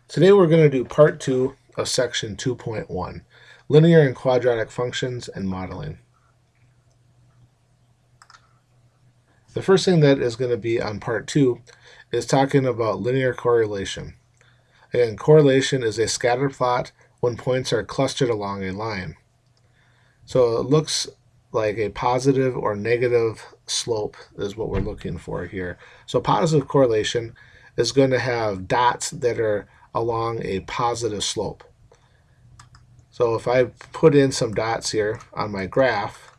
Today we're going to do part 2 of section 2.1, linear and quadratic functions and modeling. The first thing that is going to be on part 2 is talking about linear correlation. Again, correlation is a scatter plot when points are clustered along a line. So it looks like a positive or negative slope is what we're looking for here. So positive correlation is going to have dots that are along a positive slope. So if I put in some dots here on my graph,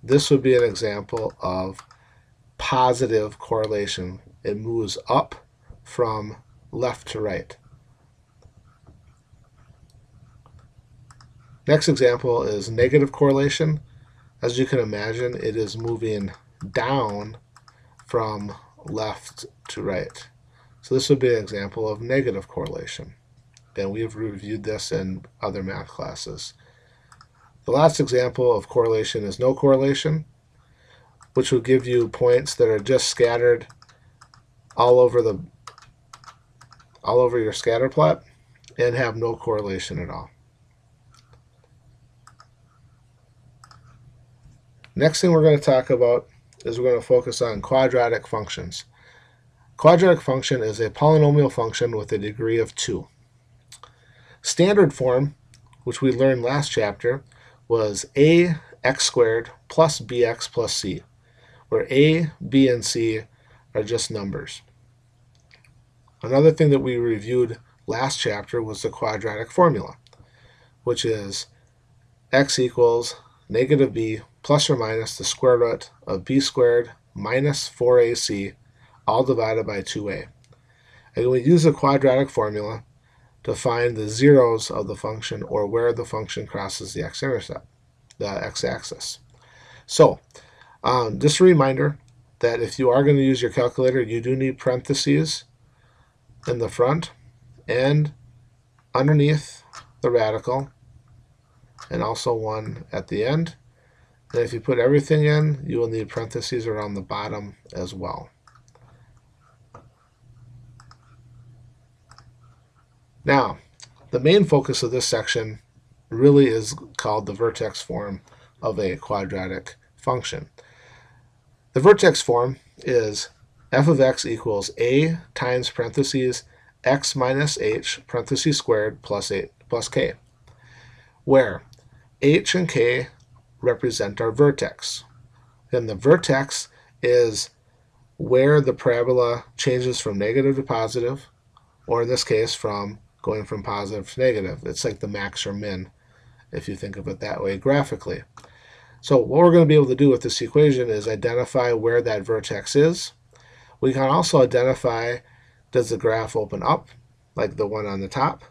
this would be an example of positive correlation. It moves up from left to right. Next example is negative correlation. As you can imagine, it is moving down from left to right. So this would be an example of negative correlation. And we have reviewed this in other math classes. The last example of correlation is no correlation, which will give you points that are just scattered all over your scatter plot and have no correlation at all. Next thing we're going to talk about is we're going to focus on quadratic functions. Quadratic function is a polynomial function with a degree of 2. Standard form, which we learned last chapter, was ax squared plus bx plus c, where a, b, and c are just numbers. Another thing that we reviewed last chapter was the quadratic formula, which is x equals negative b plus or minus the square root of b squared minus 4ac, all divided by 2a. And we use the quadratic formula to find the zeros of the function, or where the function crosses the x-intercept, the x-axis. So just a reminder that if you are going to use your calculator, you do need parentheses in the front and underneath the radical, and also one at the end. And if you put everything in, you will need parentheses around the bottom as well. Now, the main focus of this section really is called the vertex form of a quadratic function. The vertex form is f of x equals a times parentheses x minus h parentheses squared plus k, where h and k represent our vertex. Then the vertex is where the parabola changes from negative to positive, or in this case from going from positive to negative. It's like the max or min, if you think of it that way graphically. So what we're going to be able to do with this equation is identify where that vertex is. We can also identify, does the graph open up, like the one on the top,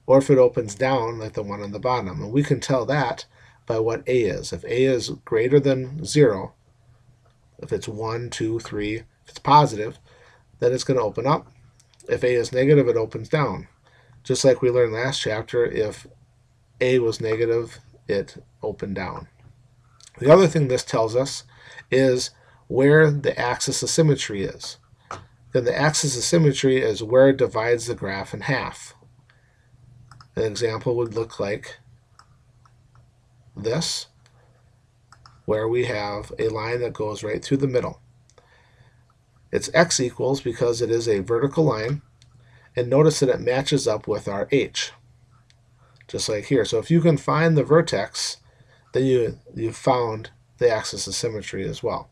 or if it opens down, like the one on the bottom. And we can tell that by what a is. If a is greater than 0, if it's 1, 2, 3, if it's positive, then it's going to open up. If a is negative, it opens down. Just like we learned last chapter, if a was negative, it opened down. The other thing this tells us is where the axis of symmetry is. Then the axis of symmetry is where it divides the graph in half. An example would look like this, where we have a line that goes right through the middle. It's x equals because it is a vertical line, and notice that it matches up with our h, just like here. So if you can find the vertex, then you've found the axis of symmetry as well.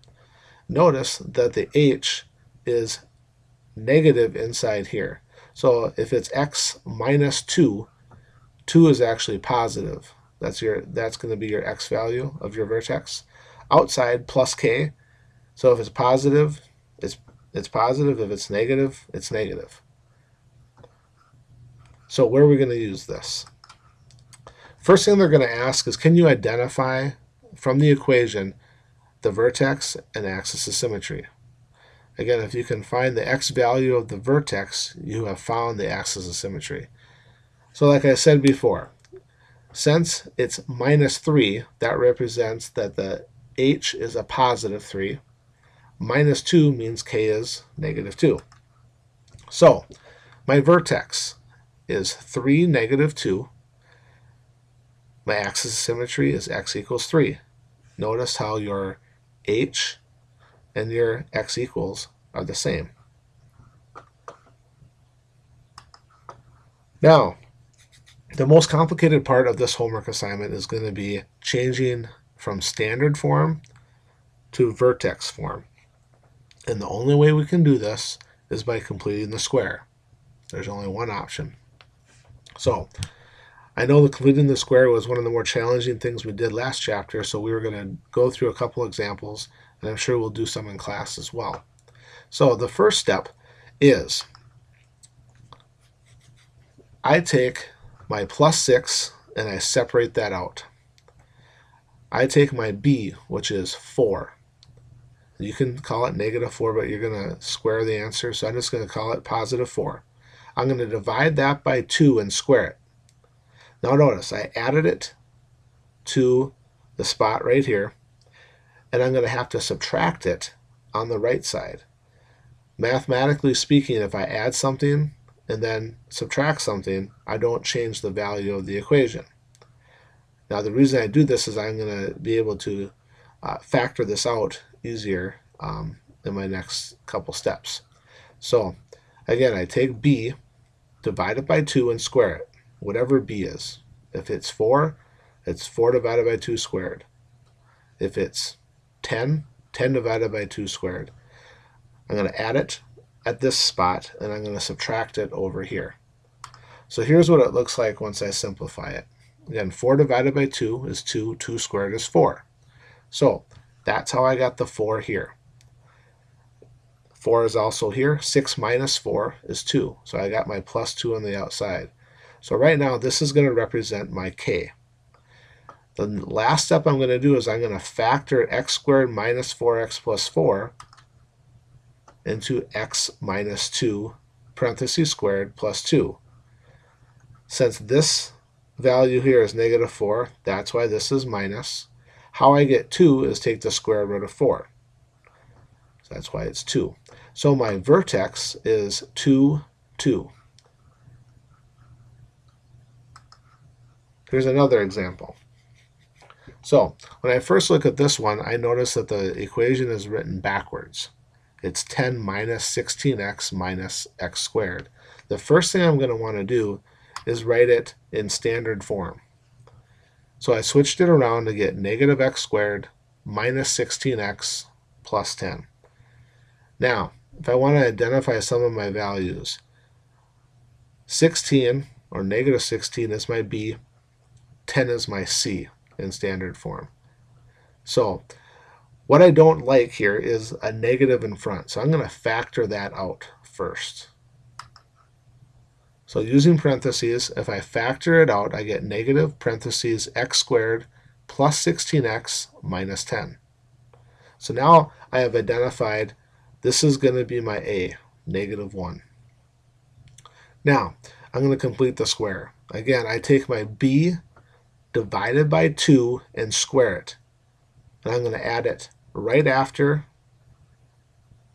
Notice that the h is negative inside here. So if it's x minus 2, 2 is actually positive. That's going to be your x value of your vertex. Outside plus k. So if it's positive, it's positive. If it's negative, it's negative. So where are we going to use this? First thing they're going to ask is, can you identify from the equation the vertex and axis of symmetry? Again, if you can find the x value of the vertex, you have found the axis of symmetry. So like I said before, since it's minus 3, that represents that the h is a positive 3. Minus 2 means k is negative 2. So my vertex is 3, negative 2. My axis of symmetry is x equals 3. Notice how your h and your x equals are the same. Now, the most complicated part of this homework assignment is going to be changing from standard form to vertex form. And the only way we can do this is by completing the square. There's only one option. So I know that completing the square was one of the more challenging things we did last chapter, so we were going to go through a couple examples, and I'm sure we'll do some in class as well. So the first step is I take my plus 6 and I separate that out. I take my b, which is 4. You can call it negative 4, but you're going to square the answer, so I'm just going to call it positive 4. I'm going to divide that by 2 and square it. Now notice, I added it to the spot right here, and I'm going to have to subtract it on the right side. Mathematically speaking, if I add something and then subtract something, I don't change the value of the equation. Now the reason I do this is I'm going to be able to factor this out easier in my next couple steps. So again, I take b, divide it by 2, and square it, whatever b is. If it's 4, it's 4 divided by 2 squared. If it's 10, 10 divided by 2 squared. I'm going to add it at this spot, and I'm going to subtract it over here. So here's what it looks like once I simplify it. Again, 4 divided by 2 is 2. 2 squared is 4. So that's how I got the 4 here. 4 is also here. 6 minus 4 is 2. So I got my plus 2 on the outside. So right now, this is going to represent my k. The last step I'm going to do is I'm going to factor x squared minus 4x plus 4 into x minus 2 parentheses squared plus 2. Since this value here is negative 4, that's why this is minus. How I get 2 is take the square root of 4. So that's why it's 2. So my vertex is 2, 2. Here's another example. So when I first look at this one, I notice that the equation is written backwards. It's 10 minus 16x minus x squared. The first thing I'm going to want to do is write it in standard form. So I switched it around to get negative x squared minus 16x plus 10. Now, if I want to identify some of my values, 16 or negative 16 is my b, 10 is my c in standard form. So what I don't like here is a negative in front. So I'm going to factor that out first. So using parentheses, if I factor it out, I get negative parentheses x squared plus 16x minus 10. So now I have identified this is going to be my a, negative 1. Now, I'm going to complete the square. Again, I take my b divided by 2 and square it. And I'm going to add it right after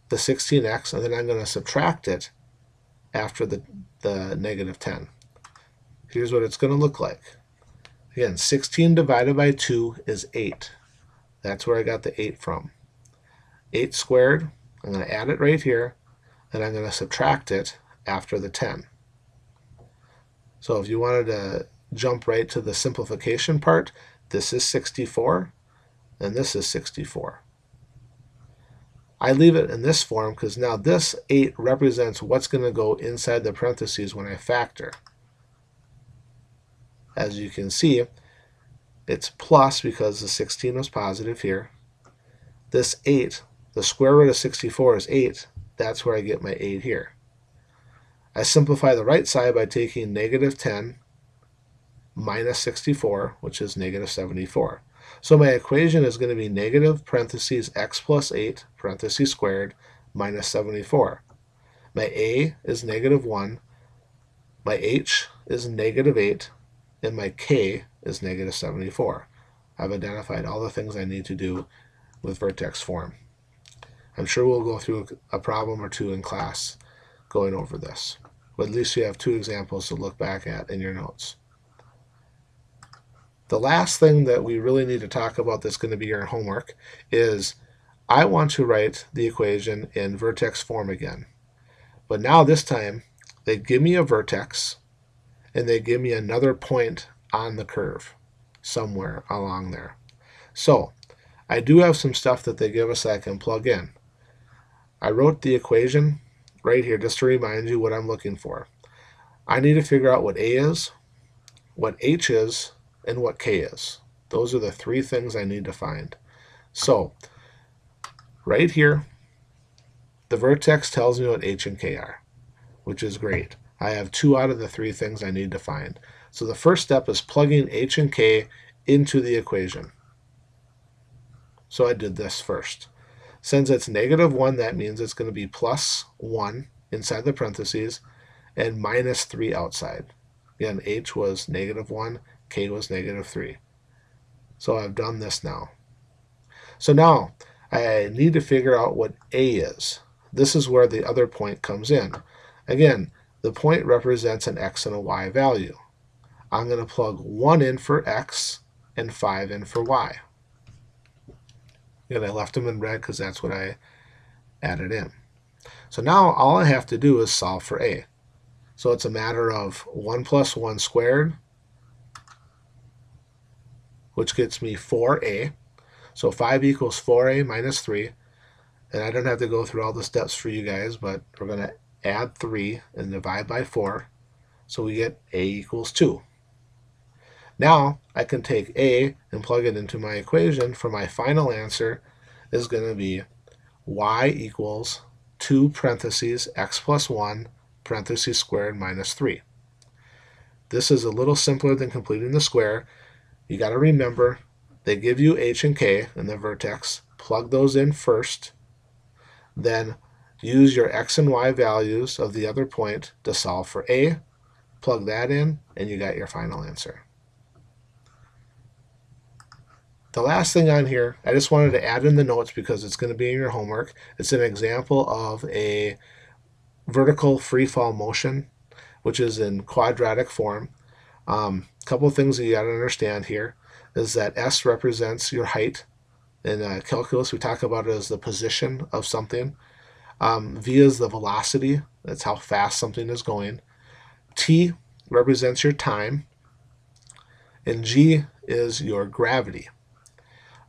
the 16x, and then I'm going to subtract it after the negative 10. Here's what it's going to look like. Again, 16 divided by 2 is 8. That's where I got the 8 from. 8 squared, I'm going to add it right here, and I'm going to subtract it after the 10. So if you wanted to jump right to the simplification part, this is 64, and this is 64. I leave it in this form because now this 8 represents what's going to go inside the parentheses when I factor. As you can see, it's plus because the 16 was positive here. This 8, the square root of 64 is 8. That's where I get my 8 here. I simplify the right side by taking negative 10 minus 64, which is negative 74. So my equation is going to be negative parentheses x plus 8 parentheses squared minus 74. My a is negative 1, my h is negative 8, and my k is negative 74. I've identified all the things I need to do with vertex form. I'm sure we'll go through a problem or two in class going over this. But at least you have 2 examples to look back at in your notes. The last thing that we really need to talk about that's going to be your homework is I want to write the equation in vertex form again. But now this time they give me a vertex and they give me another point on the curve somewhere along there. So I do have some stuff that they give us that I can plug in. I wrote the equation right here just to remind you what I'm looking for. I need to figure out what A is, what H is, and what K is. Those are the 3 things I need to find. So right here, the vertex tells me what H and K are, which is great. I have 2 out of the 3 things I need to find. So the first step is plugging H and K into the equation. So I did this first. Since it's -1, that means it's going to be +1 inside the parentheses and -3 outside. Again, H was -1, K was -3. So I've done this now. So now I need to figure out what A is. This is where the other point comes in. Again, the point represents an X and a Y value. I'm going to plug 1 in for X and 5 in for Y. And I left them in red because that's what I added in. So now all I have to do is solve for A. So it's a matter of 1 plus 1 squared, which gets me 4A. So 5 equals 4A minus 3. And I don't have to go through all the steps for you guys, but we're going to add 3 and divide by 4. So we get A equals 2. Now I can take A and plug it into my equation for my final answer is going to be Y equals 2 parentheses X plus 1 parentheses squared minus 3. This is a little simpler than completing the square. You got to remember they give you H and K in the vertex. Plug those in first. Then use your X and Y values of the other point to solve for A. Plug that in and you got your final answer. The last thing on here, I just wanted to add in the notes because it's going to be in your homework. It's an example of a vertical free fall motion, which is in quadratic form. A couple of things that you got to understand here is that S represents your height. In calculus, we talk about it as the position of something. V is the velocity. That's how fast something is going. T represents your time. And G is your gravity.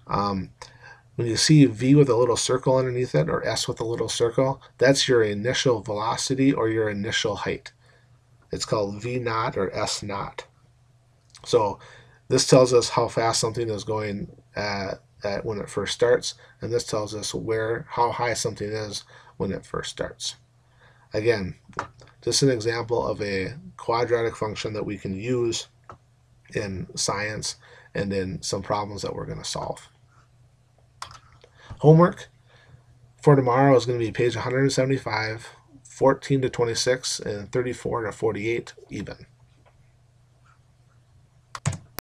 When you see V with a little circle underneath it or S with a little circle, that's your initial velocity or your initial height. It's called V naught or S naught. So this tells us how fast something is going when it first starts, and this tells us how high something is when it first starts. Again, just an example of a quadratic function that we can use in science and in some problems that we're going to solve. Homework for tomorrow is going to be page 175, 14 to 26, and 34 to 48 even.